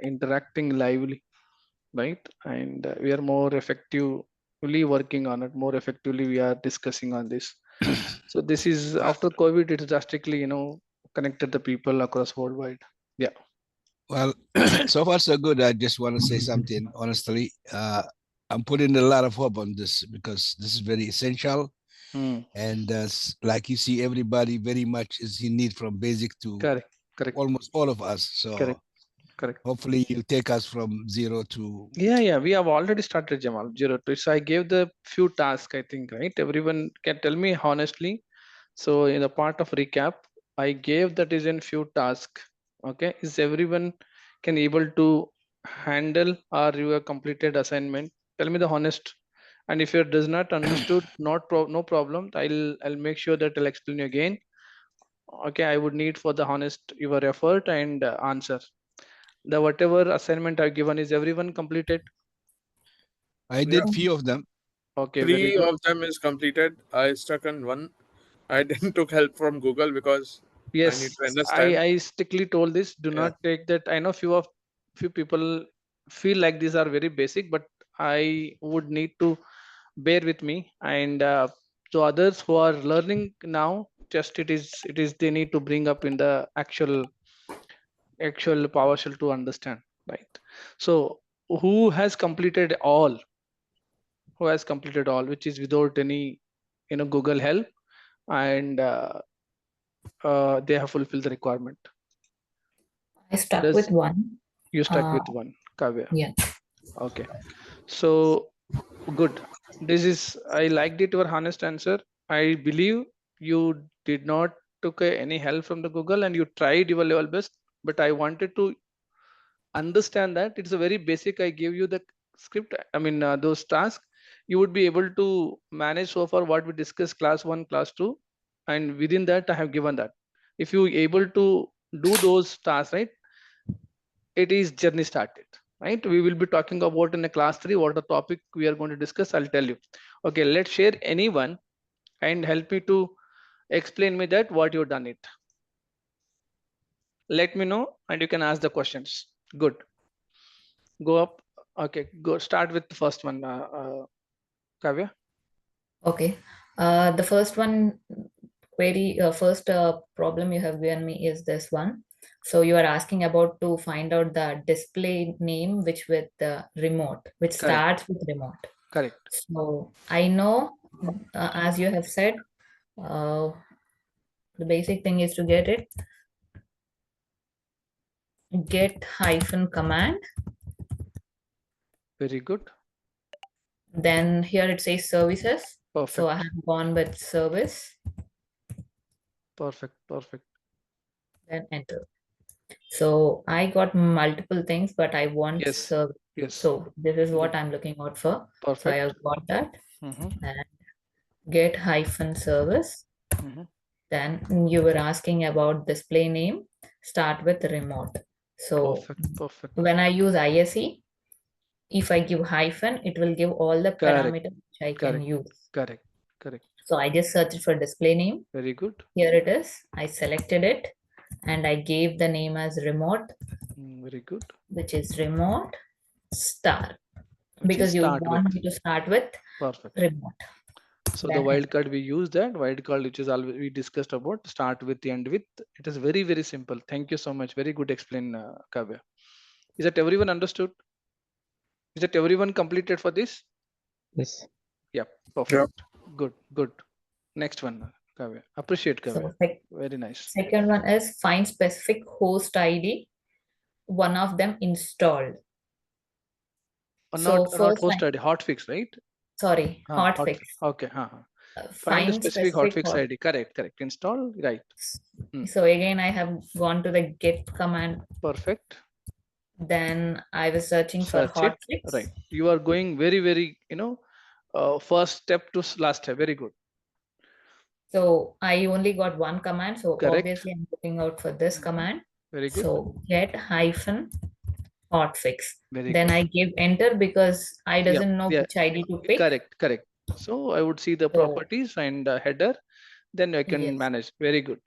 interacting lively, right? And we are more effectively working on it. More effectively, we are discussing on this. So this is after COVID. It drastically, connected the people across worldwide. Yeah. Well, so far so good. I just want to say something honestly. I'm putting a lot of hope on this because this is very essential. Hmm. And like you see, everybody very much is in need from basic to Correct. Correct. almost all of us. So Correct. Correct. hopefully you take us from zero to. Yeah. We have already started, Jamal. 0 to. So I gave the few tasks, I think, right? Everyone can tell me honestly. So in the part of recap, I gave that is in few tasks. Okay. Is everyone can able to handle or you have completed assignment? Tell me the honest. And if it does not understood, no problem. I'll make sure that I'll explain you again. Okay. I would need for the honest your effort and answer. The whatever assignment I've given is everyone completed. I Yeah, did few of them. Okay, very three good. of them is completed. I stuck on one. I didn't took help from Google because I need Yes, to I understand. I strictly told this. Do Yeah. not take that. I know few people feel like these are very basic, but I would need to bear with me. And to others who are learning now, just it is they need to bring up in the actual PowerShell to understand, right? So who has completed all? Who has completed all, which is without any Google help, and they have fulfilled the requirement. I stuck Does with one. you stuck Uh, with one, Kavya? yeah. Okay, so good. This is I liked it. Your honest answer. I believe you did not took any help from the Google and you tried your level best. But I wanted to understand that it's a very basic. I gave you the script. I mean those tasks. You would be able to manage so far what we discussed class 1, class 2, and within that I have given that. If you able to do those tasks, right, it is journey started, right? We will be talking about in a class 3 what the topic we are going to discuss. I'll tell you. Okay, let's share anyone and help me to explain me that what you done it. Let me know and you can ask the questions. Good. Go up. Okay, go start with the first one, Kavya. Okay. The first one, first problem you have given me is this one. So you are asking about to find out the display name which with the remote, which Correct. starts with remote. Correct. So I know, as you have said, the basic thing is to get hyphen command. Very good. Then here it says services. Perfect. So I have gone with service. Perfect. Perfect. Then enter. So I got multiple things, but I want Yes. service. Yes. So this is what I'm looking out for. Perfect. So I have got that. Mm-hmm. And get hyphen service. Mm-hmm. Then you were asking about display name. Start with remote. So Perfect. Perfect. when I use ISE, if I give hyphen, it will give all the Correct. parameters which I can Correct. use. Correct. Correct. So I just searched for display name. Very good. Here it is. I selected it and I gave the name as remote, Very good. which is remote star, Which because is you start want with. me to start with Perfect. remote. So Then the wildcard we use that wildcard which is always we discussed about start with the end with. It is very very simple. Thank you so much. Very good explain, Kavya. Is that everyone understood? Is that everyone completed for this? Yes. Yeah. Perfect. Good. Good. Next one, Kavya. Appreciate Kavya. So Very nice. second one is find specific host ID, one of them installed. So Not first host time, ID, hotfix, right? sorry, hotfix. Okay. Find a Find specific specific hotfix ID. Correct. Install. Right. So again, I have gone to the get command. Perfect. Then I was searching for Search it. hotfix. Right. You are going very, very, first step to last step. Very good. So I only got one command. So Correct. obviously I'm looking out for this command. Very good. So get hyphen hotfix. Very then good. I give enter because I doesn't know which ID to pick. Correct. So I would see the properties and header. Then I can manage. Very good.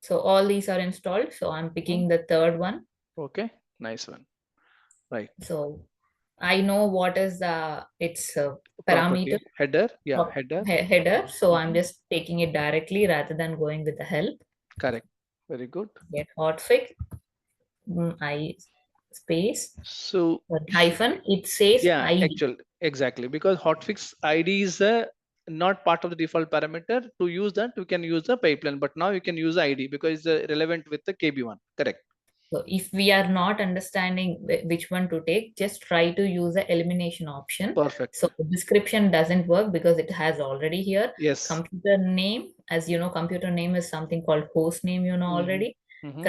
So all these are installed. So I'm picking the third one. Okay. Nice one. Right. So I know what is its parameter Property header. Yeah, header. header. So I'm Mhm. just taking it directly rather than going with the help. Correct. Very good. Get hotfix, I space, So hyphen. It says yeah, ID. actually, exactly, because hotfix ID is not part of the default parameter. To use that, we can use the pipeline, but now you can use ID because it's relevant with the KB1. Correct. So if we are not understanding which one to take, just try to use the elimination option. Perfect. So the description doesn't work because it has already here. Yes. Computer name, as you know, computer name is something called host name, you know Mm-hmm. already. Mm-hmm.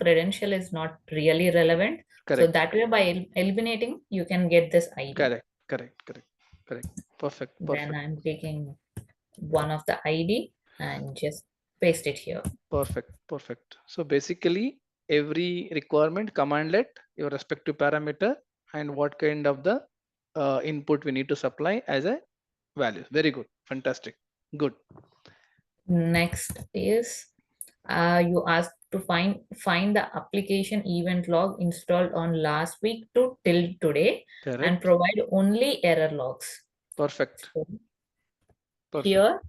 Credential is not really relevant. So Correct. that way by eliminating, you can get this ID. Correct. Correct. Correct. Correct. Perfect. Then Perfect. I'm taking one of the ID and just paste it here. Perfect. Perfect. So basically, every requirement commandlet your respective parameter and what kind of the input we need to supply as a value. Very good. Fantastic. Good. Next is you ask to find the application event log installed on last week to till today and Correct. provide only error logs. Perfect. So Perfect. here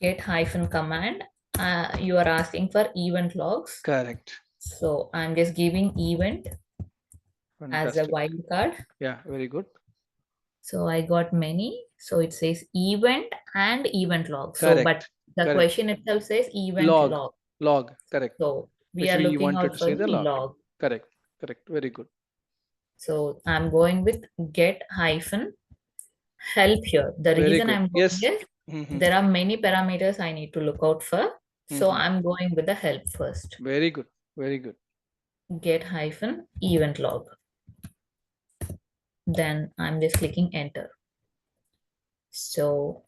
get hyphen command, you are asking for event logs. Correct. So I'm just giving event as a Fantastic. wildcard. Yeah, very good. So I got many. So it says event and event log. So but Correct. the Correct. question itself says event Log. log. Log. Correct. So we Which are we looking wanted out to for see the the log. log. Correct. Correct. Very good. So I'm going with get hyphen help here. The Very reason good. I'm going Yes. is Mm-hmm. there are many parameters I need to look out for. So Mm-hmm. I'm going with the help first. Very good. Very good. Get hyphen event log. Then I'm just clicking enter. So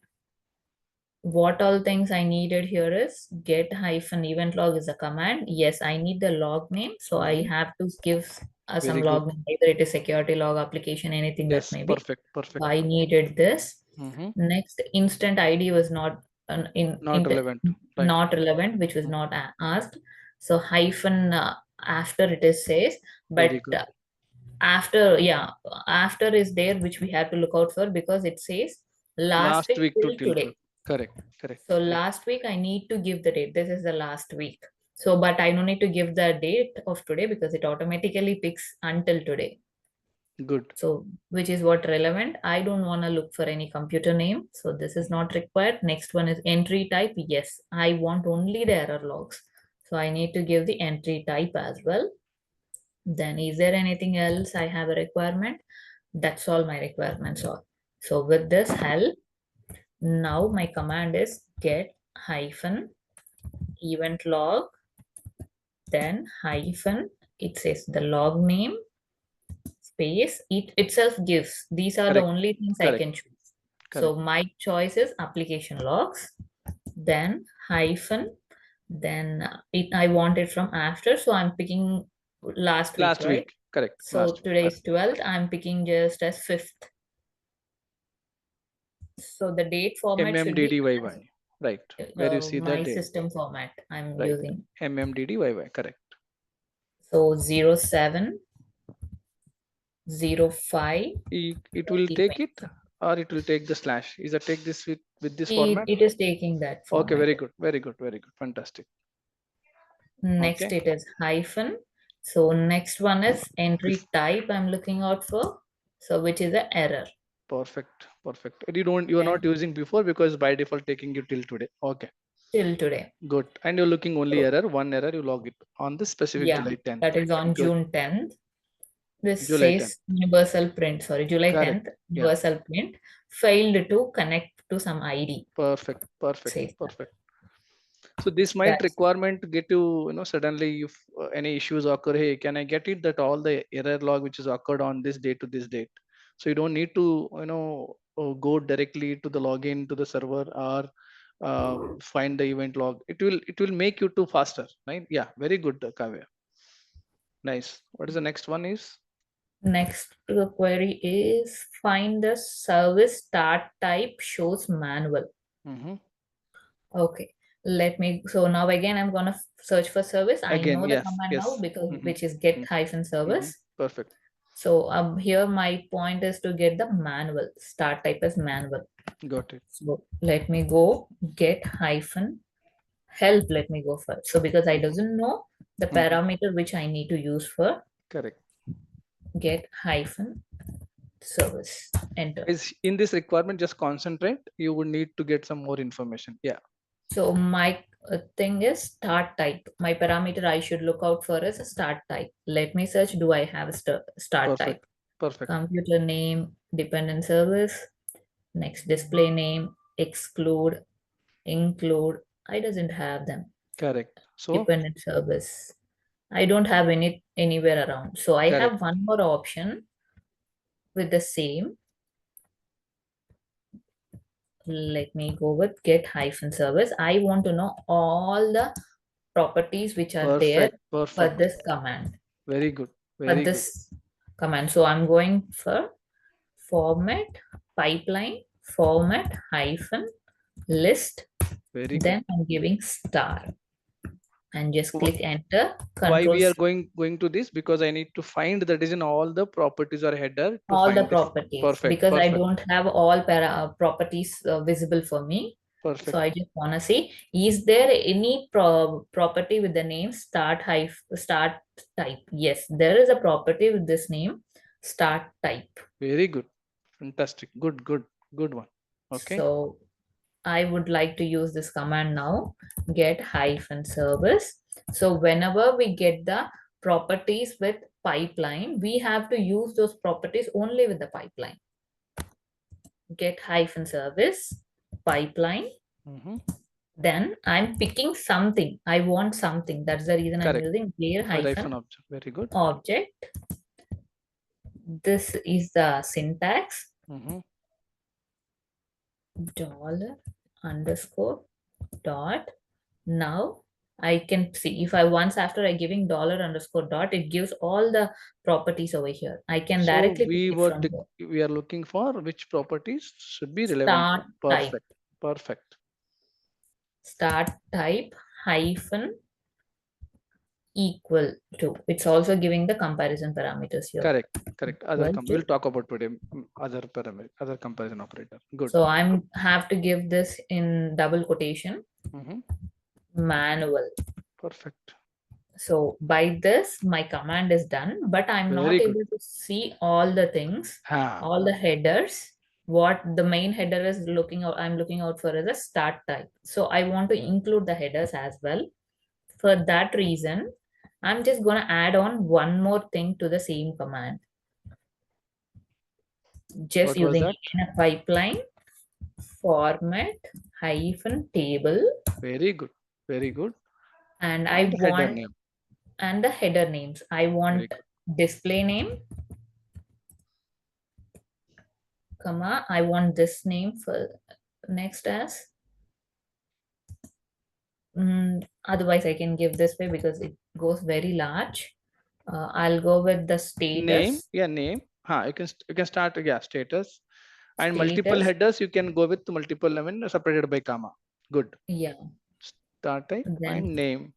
what all things I needed here is get hyphen event log is a command. Yes, I need the log name. So I Mm-hmm. have to give some Very good. log name, either it is security log application, anything that Yes. may be. Perfect. Perfect. I needed this. Mm-hmm. Next, instant ID was not Not relevant. Right. not relevant, which was Mhm. not asked. So hyphen after it is says, Very but good. after is there, which we have to look out for because it says last Last week week to till till to. today. Correct. Correct. So Correct. last week I need to give the date. This is the last week. So, but I don't need to give the date of today because it automatically picks until today. Good. So, which is what relevant. I don't want to look for any computer name. So this is not required. Next one is entry type. Yes, I want only the error logs. So I need to give the entry type as well. Then is there anything else I have a requirement? That's all my requirements are. So with this help, now my command is get hyphen event log, then hyphen, it says the log name, space, it itself gives. These are the Correct. only things I Correct. can choose. So Correct. my choice is application logs, then hyphen, then I want it from after. So I'm picking last week, Last right? week. Correct. So Last week. today Correct. is 12th. I'm picking just as 5th. So the date format should be MMDDYY. Right. Where you see the my date. system format I'm Right. using. MMDDYY. Correct. So 0705. It will take it or it will take the slash. Is it take this with this format? It is taking that Okay. format. Very good. Very good. Very good. Fantastic. Next Okay. it is hyphen. So next one is entry Bef- type I'm looking out for. So which is an error. Perfect. Perfect. You are not And using before because by default taking you till today. Okay. till today. Good. And you're looking only So error, one error you log it on this specific yeah, July 10th. that is on Good. June 10th. This July 10th. says universal print, sorry, July Correct. 10th, Yeah. universal print failed to connect to some ID. Perfect. Perfect. Says that. Perfect. So this might That's requirement get to, suddenly if any issues occur, hey, can I get it that all the error log which is occurred on this date to this date? So you don't need to, go directly to the login to the server or find the event log. It will make you too faster, right? Yeah. Very good, Kavya. Nice. What is the next one is? next query is find the service start type shows manual. Mm-hmm. Okay, let me, so now again, I'm gonna search for service. I Again, know the yes, command now yes. because Mm-hmm. which is get Mm-hmm. hyphen Mm-hmm. service. Perfect. So here my point is to get the manual, start type as manual. Got it. So let me go get hyphen help. Let me go first. So because I doesn't know the parameter which I need to use for Correct. get hyphen service. Enter. Is in this requirement, just concentrate. You would need to get some more information. Yeah. So my thing is start type. My parameter I should look out for is a start type. Let me search. Do I have a start type? Perfect. Perfect. Computer name, dependent service. Next display name, exclude, include. I doesn't have them. Correct. So Dependent service. I don't have any anywhere around. So I correct. have one more option with the same. Let me go with get hyphen service. I want to know all the properties which are there Perfect. for Perfect. this command. Very good. For Very good. this command. So I'm going for format, pipeline, format, hyphen, list. Very good. Then I'm giving star and just Wh- click enter. Why we are Control going to this? Because I need to find that is in all the properties or header to all the find this. properties Perfect. because I Perfect. don't have all properties visible for me. Perfect. So I just want to see, is there any property with the name start type? Yes, there is a property with this name start type. Very good. Fantastic. Good. Good. Good one. Okay. So I would like to use this command now, get hyphen service. So whenever we get the properties with pipeline, we have to use those properties only with the pipeline. Get hyphen service, pipeline. Then I'm picking something. I want something. That's the reason Correct. I'm using where hyphen object. Very good. object. This is the syntax. Dollar underscore dot. Now I can see if I once after I giving dollar underscore dot, it gives all the properties over here. I can So directly we pick it were from here. we are looking for which properties should be relevant. Start Perfect. type. Perfect. Start type hyphen equal to. It's also giving the comparison parameters here. Correct. Correct. We'll to. talk about today other parameter, other comparison operator. Good. So I'm have to give this in double quotation. Manual. Perfect. So by this, my command is done, but I'm Very not good. able to see all the things, all the headers. What the main header is I'm looking out for is a start type. So I want to include the headers as well. For that reason, I'm just going to add on one more thing to the same command. Just What was using that? a pipeline format hyphen table. Very good. Very good. And I header want name. and the header names. I want display name, comma. I want this name for next as. Otherwise, I can give this way because it goes very large. I'll go with the status. Name. Yeah, name. You can start. Yeah, status. And multiple Status. headers, you can go with multiple, separated by comma. Good. Yeah. Start type Then and name.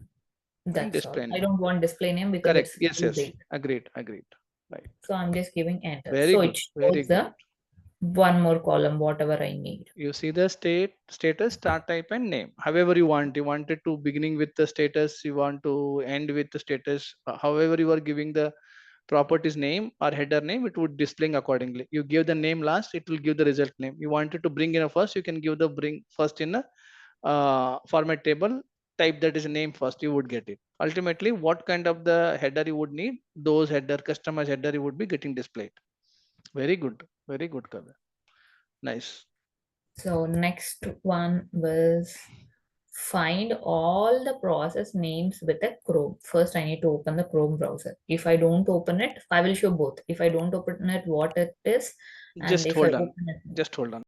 And that's display all. name. I don't want display name because Correct. it's Yes, too yes. big. Agreed. Agreed. Right. So I'm just giving enter. Very so good. it Very shows the good. one more column, whatever I need. You see the status, start type and name. However you want. You wanted to beginning with the status. You want to end with the status. However you are giving the properties name or header name, it would displaying accordingly. You give the name last, it will give the result name. You wanted to bring in a first, you can give the bring first in a format table, type that is a name first, you would get it. Ultimately, what kind of the header you would need, those header, customized header you would be getting displayed. Very good. Very good, Kavya. Nice. So next one was find all the process names with a Chrome. First, I need to open the Chrome browser. If I don't open it, I will show both. If I don't open it, what it is, and Just if hold I on. open it, Just hold on.